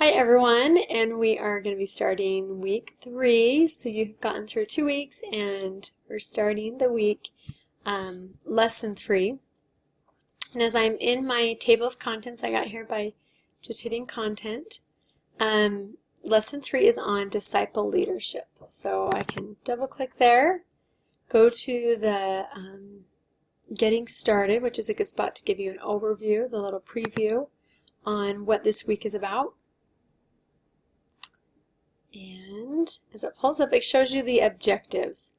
Hi everyone, and we are going to be starting week 3. So you've gotten through 2 weeks and we're starting the week lesson 3. And as I'm in my table of contents I got here by just hitting content, lesson 3 is on disciple leadership. So I can double click there, go to the getting started, which is a good spot to give you an overview, the little preview on what this week is about. And as it pulls up, it shows you the objectives.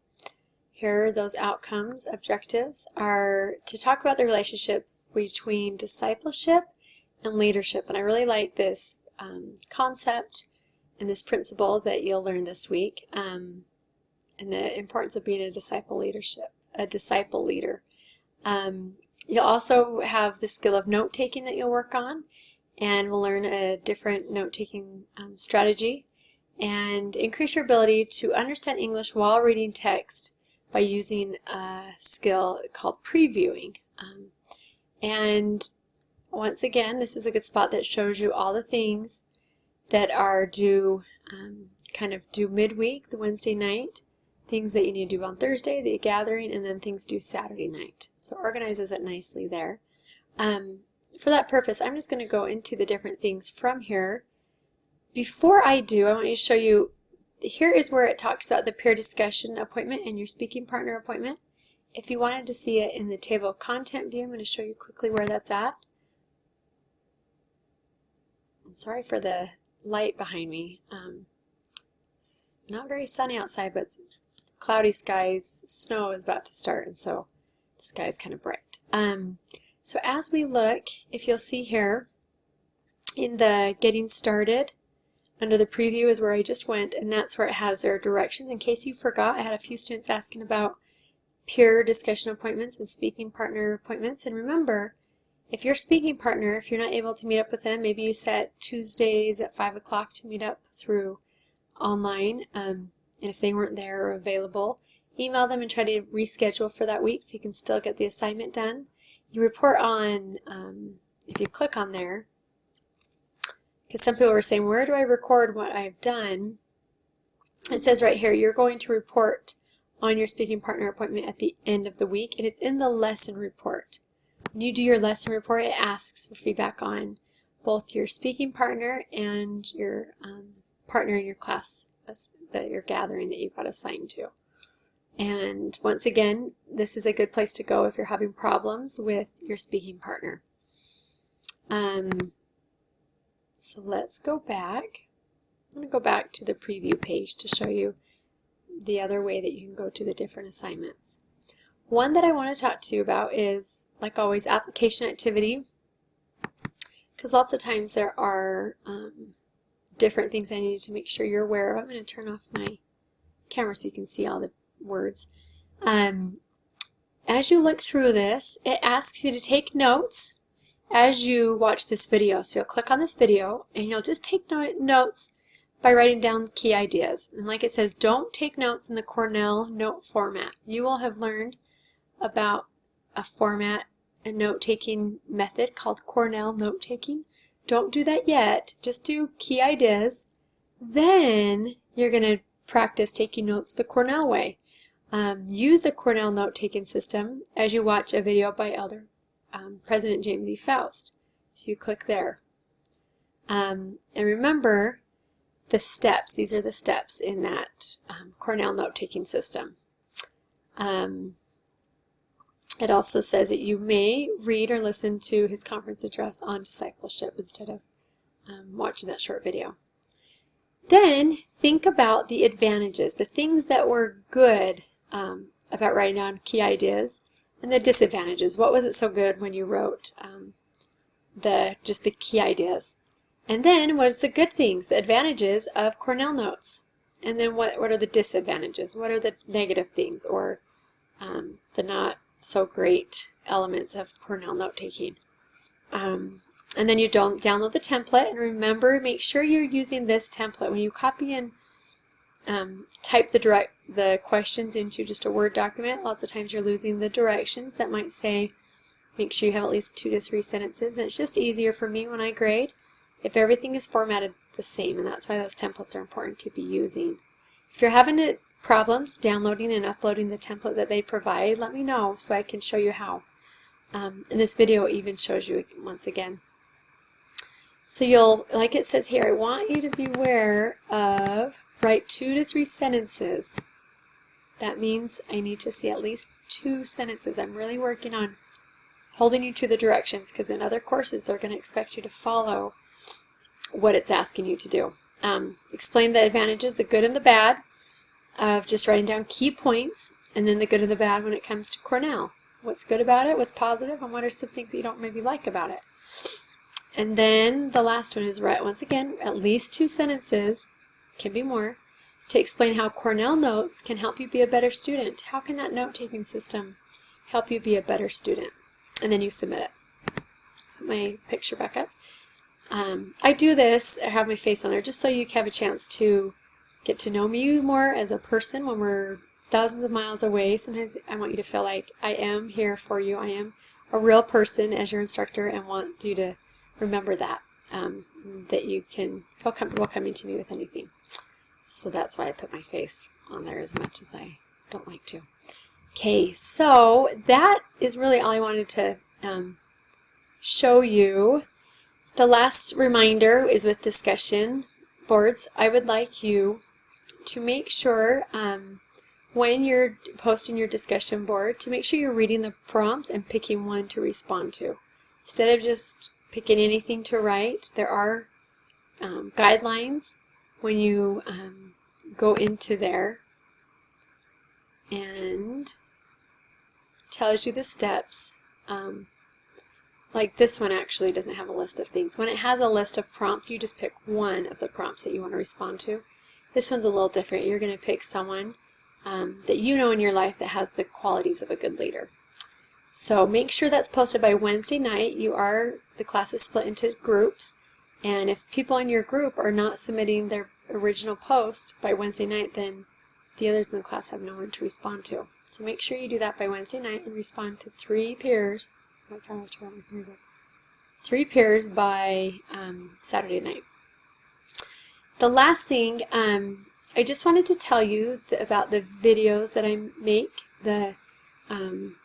Here are those outcomes. Objectives are to talk about the relationship between discipleship and leadership. And I really like this concept and this principle that you'll learn this week, and the importance of being a disciple leader. You'll also have the skill of note-taking that you'll work on, and we'll learn a different note-taking strategy, and increase your ability to understand English while reading text by using a skill called previewing. And once again, this is a good spot that shows you all the things that are due, kind of due midweek, the Wednesday night, things that you need to do on Thursday, the gathering, and then things due Saturday night. So it organizes it nicely there. For that purpose, I'm just going to go into the different things from here. Before I do, I want you to show you, here is where it talks about the peer discussion appointment and your speaking partner appointment. If you wanted to see it in the table of content view, I'm going to show you quickly where that's at. I'm sorry for the light behind me. It's not very sunny outside, but it's cloudy skies. Snow is about to start, and so the sky is kind of bright. So as we look, if you'll see here in the getting started, under the preview is where I just went, and that's where it has their directions. In case you forgot, I had a few students asking about peer discussion appointments and speaking partner appointments. And remember, if your speaking partner, if you're not able to meet up with them, maybe you set Tuesdays at 5 o'clock to meet up through online, and if they weren't there or available, email them and try to reschedule for that week so you can still get the assignment done. You report on, if you click on there, because some people were saying, where do I record what I've done? It says right here, you're going to report on your speaking partner appointment at the end of the week, and it's in the lesson report. When you do your lesson report, it asks for feedback on both your speaking partner and your partner in your class that you're gathering that you've got assigned to. And once again, this is a good place to go if you're having problems with your speaking partner. So let's go back. I'm going to go back to the preview page to show you the other way that you can go to the different assignments. One that I want to talk to you about is, like always, application activity, because lots of times there are different things I need to make sure you're aware of. I'm going to turn off my camera so you can see all the words. As you look through this, it asks you to take notes as you watch this video. So you'll click on this video and you'll just take notes by writing down key ideas. And like it says, don't take notes in the Cornell note format. You will have learned about a format, a note-taking method called Cornell note-taking. Don't do that yet. Just do key ideas. Then you're going to practice taking notes the Cornell way. Use the Cornell note-taking system as you watch a video by Elder President James E. Faust. So you click there. And remember the steps. These are the steps in that Cornell note-taking system. It also says that you may read or listen to his conference address on discipleship instead of watching that short video. Then think about the advantages, the things that were good about writing down key ideas, and the disadvantages. What was it so good when you wrote just the key ideas? And then what is the good things, the advantages of Cornell notes? And then what are the disadvantages? What are the negative things, or the not so great elements of Cornell note-taking? And then you don't download the template, and remember, make sure you're using this template. When you copy and type the questions into just a Word document, lots of times you're losing the directions that might say, make sure you have at least 2 to 3 sentences. And it's just easier for me when I grade if everything is formatted the same, and that's why those templates are important to be using. If you're having problems downloading and uploading the template that they provide, let me know so I can show you how. And this video even shows you once again. So you'll, like it says here, I want you to be aware of write 2 to 3 sentences. That means I need to see at least 2 sentences. I'm really working on holding you to the directions, because in other courses they're going to expect you to follow what it's asking you to do. Explain the advantages, the good and the bad, of just writing down key points, and then the good and the bad when it comes to Cornell. What's good about it, what's positive, and what are some things that you don't maybe like about it. And then the last one is write, once again, at least 2 sentences, can be more, to explain how Cornell Notes can help you be a better student. How can that note-taking system help you be a better student? And then you submit it. Put my picture back up. I do this, I have my face on there, just so you have a chance to get to know me more as a person when we're thousands of miles away. Sometimes I want you to feel like I am here for you. I am a real person as your instructor, and want you to remember that, that you can feel comfortable coming to me with anything. So that's why I put my face on there as much as I don't like to. Okay, so that is really all I wanted to show you. The last reminder is with discussion boards. I would like you to make sure when you're posting your discussion board, to make sure you're reading the prompts and picking one to respond to. Instead of just picking anything to write, there are guidelines when you go into there, and tells you the steps. Like this one actually doesn't have a list of things. When it has a list of prompts, you just pick one of the prompts that you want to respond to. This one's a little different. You're going to pick someone that you know in your life that has the qualities of a good leader. So make sure that's posted by Wednesday night. The class is split into groups, and if people in your group are not submitting their original post by Wednesday night, then the others in the class have no one to respond to. So make sure you do that by Wednesday night and respond to 3 peers. 3 peers by Saturday night. The last thing, I just wanted to tell you about the videos that I make, the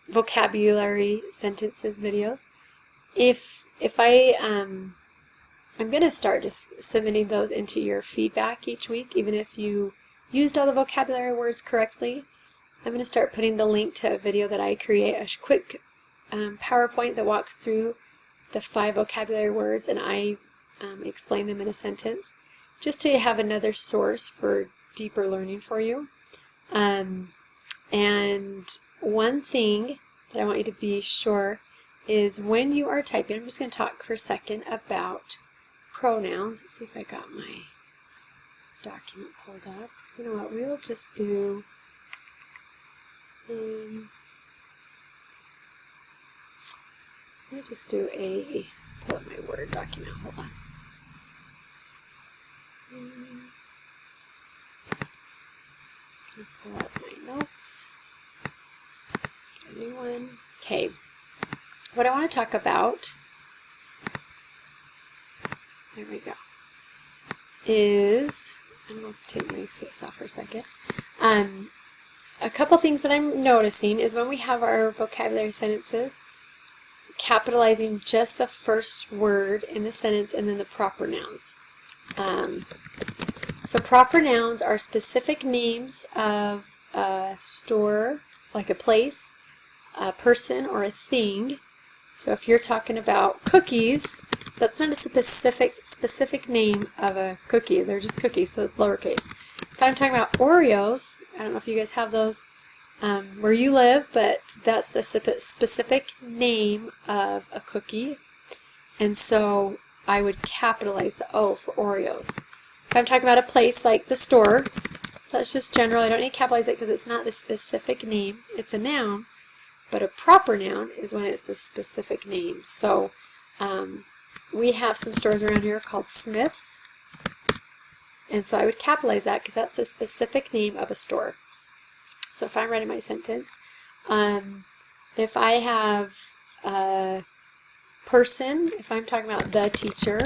vocabulary sentences videos. I'm going to start just submitting those into your feedback each week, even if you used all the vocabulary words correctly. I'm going to start putting the link to a video that I create, a quick PowerPoint that walks through the 5 vocabulary words, and I explain them in a sentence, just to have another source for deeper learning for you. And one thing that I want you to be sure is when you are typing, I'm just going to talk for a second about pronouns. Let's see if I got my document pulled up. You know what, we'll just do let me just do pull up my Word document, hold on. Just going to pull up my notes, get a new one. Okay, what I want to talk about, there we go, is, I'm going to take my face off for a second. A couple things that I'm noticing is when we have our vocabulary sentences, capitalizing just the first word in the sentence and then the proper nouns. So proper nouns are specific names of a store, like a place, a person, or a thing. So if you're talking about cookies, that's not a specific name of a cookie. They're just cookies, so it's lowercase. If I'm talking about Oreos, I don't know if you guys have those where you live, but that's the specific name of a cookie, and so I would capitalize the O for Oreos. If I'm talking about a place like the store, that's just general. I don't need to capitalize it because it's not the specific name. It's a noun, but a proper noun is when it's the specific name. So we have some stores around here called Smith's, and so I would capitalize that because that's the specific name of a store. So if I'm writing my sentence, if I have a person, if I'm talking about the teacher,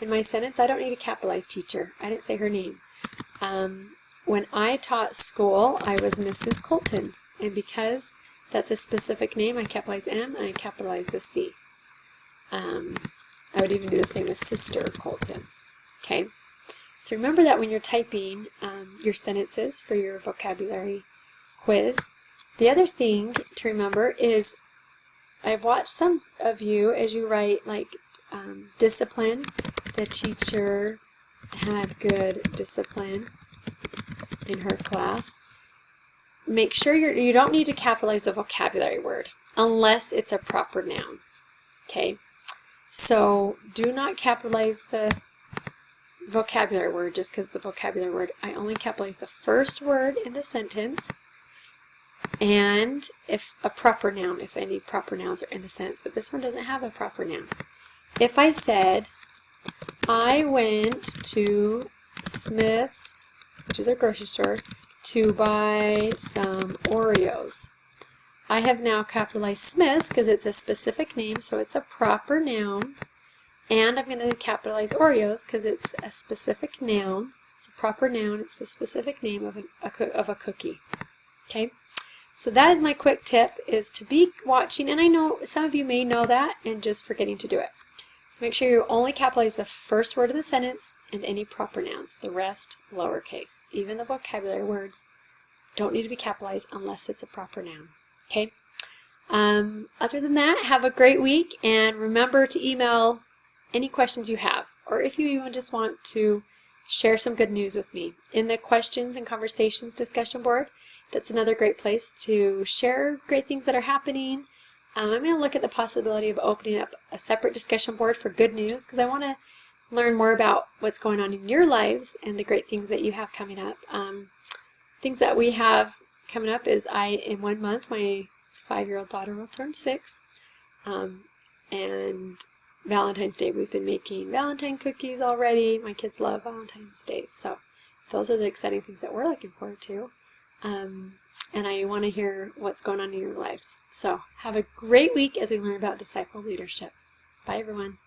In my sentence, I don't need to capitalize teacher. I didn't say her name. When I taught school, I was Mrs. Colton. And because that's a specific name, I capitalize M and I capitalize the C. I would even do the same with Sister Colton. Okay? So remember that when you're typing your sentences for your vocabulary quiz. The other thing to remember is I've watched some of you as you write like discipline. The teacher had good discipline in her class. Make sure you don't need to capitalize the vocabulary word unless it's a proper noun. Okay? So do not capitalize the vocabulary word just because the vocabulary word. I only capitalize the first word in the sentence and if a proper noun, if any proper nouns are in the sentence, but this one doesn't have a proper noun. If I said, I went to Smith's, which is a grocery store, to buy some Oreos. I have now capitalized Smith's because it's a specific name, so it's a proper noun. And I'm going to capitalize Oreos because it's a specific noun. It's a proper noun. It's the specific name of a cookie. Okay? So that is my quick tip, is to be watching. And I know some of you may know that and just forgetting to do it. So make sure you only capitalize the first word of the sentence and any proper nouns. The rest, lowercase. Even the vocabulary words don't need to be capitalized unless it's a proper noun. Okay? Other than that, have a great week. And remember to email any questions you have, or if you even just want to share some good news with me. In the questions and conversations discussion board, that's another great place to share great things that are happening. I'm going to look at the possibility of opening up a separate discussion board for good news because I want to learn more about what's going on in your lives and the great things that you have coming up. Things that we have coming up is in 1 month, my 5-year-old daughter will turn 6. And Valentine's Day, we've been making Valentine cookies already. My kids love Valentine's Day, so those are the exciting things that we're looking forward to. And I want to hear what's going on in your lives. So have a great week as we learn about disciple leadership. Bye, everyone.